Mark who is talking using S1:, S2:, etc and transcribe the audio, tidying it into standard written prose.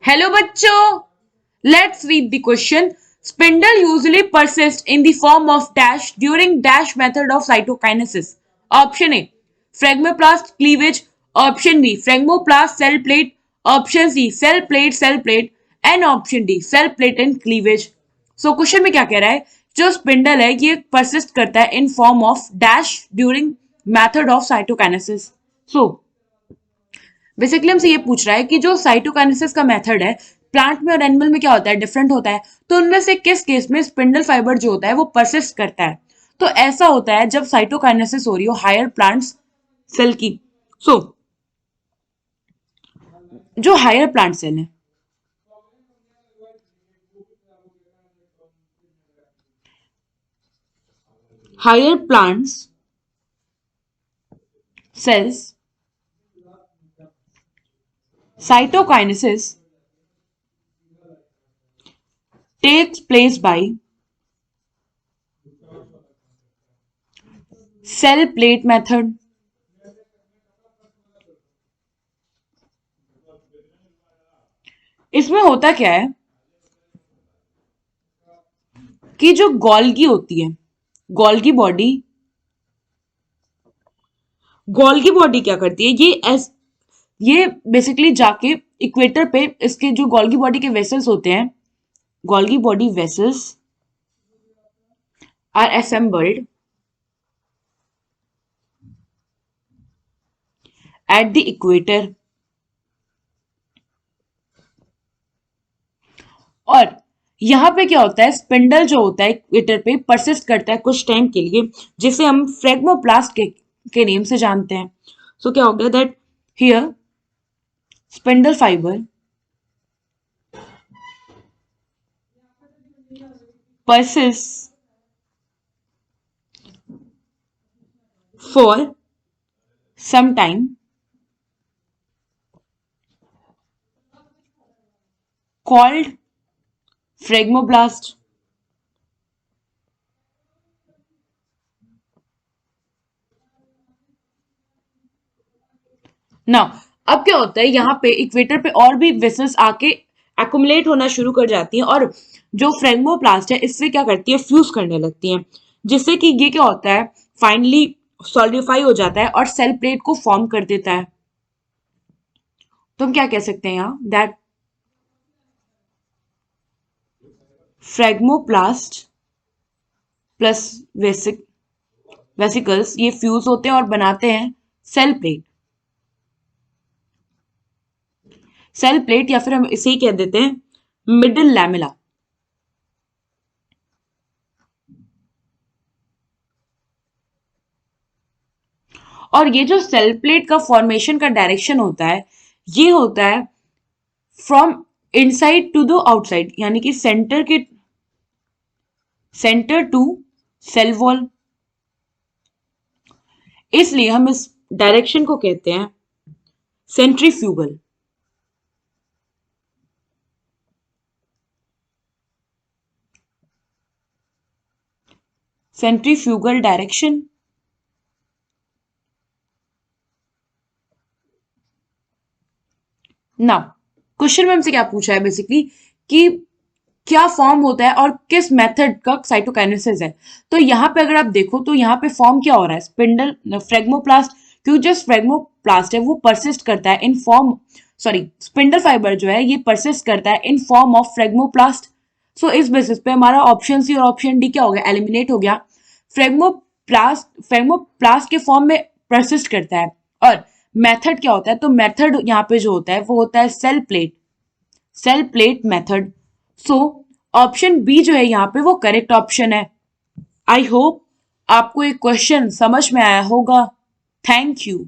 S1: Hello bachcho. Let's read the question. Spindle usually persists in the form of dash during dash method of cytokinesis. Option A. Phragmoplast cleavage. Option B. Phragmoplast cell plate. Option C. Cell plate. And option D. Cell plate and cleavage. So question में क्या कह रहा है, जो spindle है ये persist करता है in form of dash during method of cytokinesis. So basically हमसे ये पूछ रहा है कि जो साइटोकाइनेसिस का मेथड है प्लांट में और एनिमल में क्या होता है, डिफरेंट होता है. तो उनमें से किस केस में स्पिंडल फाइबर जो होता है वो परसिस्ट करता है. तो ऐसा होता है जब साइटोकाइनेसिस हो रही हो हायर प्लांट्स सेल की. सो जो हायर प्लांट सेल है, higher plants cells cytokinesis takes place by cell plate method. इसमें होता क्या है कि जो गोल्गी होती है, गोल्गी बॉडी, गोल्गी बॉडी क्या करती है, ये बेसिकली जाके इक्वेटर पे इसके जो गोल्गी बॉडी के वेसल्स होते हैं, Golgi body vessels are assembled at the equator. और यहां पे क्या होता है, स्पिंडल जो होता है इक्वेटर पे परसिस्ट करता है कुछ टाइम के लिए, जिसे हम फ्रेगमोप्लास्ट के नेम से जानते हैं. सो क्या हो गया that here spindle fiber persists for some time called phragmoblast. Now अब क्या होता है, यहाँ पे इक्वेटर पे और भी वेसल्स आके एक्युमुलेट होना शुरू कर जाती हैं और जो फ्रेगमोप्लास्ट है इससे क्या करती है, फ्यूज करने लगती हैं, जिससे कि ये क्या होता है, फाइनली सॉलिडिफाई हो जाता है और सेल प्लेट को फॉर्म कर देता है. तो हम क्या कह सकते हैं यहाँ, दैट फ्रेगमोप्लास्ट प्लस वेसिकल्स ये फ्यूज होते हैं और बनाते हैं सेल प्लेट. सेल प्लेट या फिर हम इसे ही कह देते हैं मिडिल लैमेला. और ये जो सेल प्लेट का फॉर्मेशन का डायरेक्शन होता है, ये होता है from inside to the outside, यानी कि सेंटर टू सेल वॉल. इसलिए हम इस डायरेक्शन को कहते हैं centrifugal. Centrifugal direction. Now question में हमसे क्या पूछा है बेसिकली कि क्या फॉर्म होता है और किस मेथड का साइटोकाइनेसिस है. तो यहाँ पे अगर आप देखो तो यहाँ पे फॉर्म क्या हो रहा है, स्पिंडल फ्रेगमोप्लास्ट, क्योंकि जो फ्रेगमोप्लास्ट है वो परसिस्ट करता है in form, sorry spindle fibre जो है ये परसिस्ट करता है इन फॉर्म ऑफ फ्रेगमोप्लास्ट. सो इस बेसिस पे हमारा ऑप्शन सी और ऑप्शन डी क्या हो गया, एलिमिनेट हो गया. फ्रेगमोप्लास्ट के फॉर्म में परसिस्ट करता है. और मेथड क्या होता है, तो मेथड यहाँ पे जो होता है वो होता है cell plate method. So option B जो है यहाँ पे वो करेक्ट ऑप्शन है. आई होप आपको ये क्वेश्चन समझ में आया होगा. Thank you.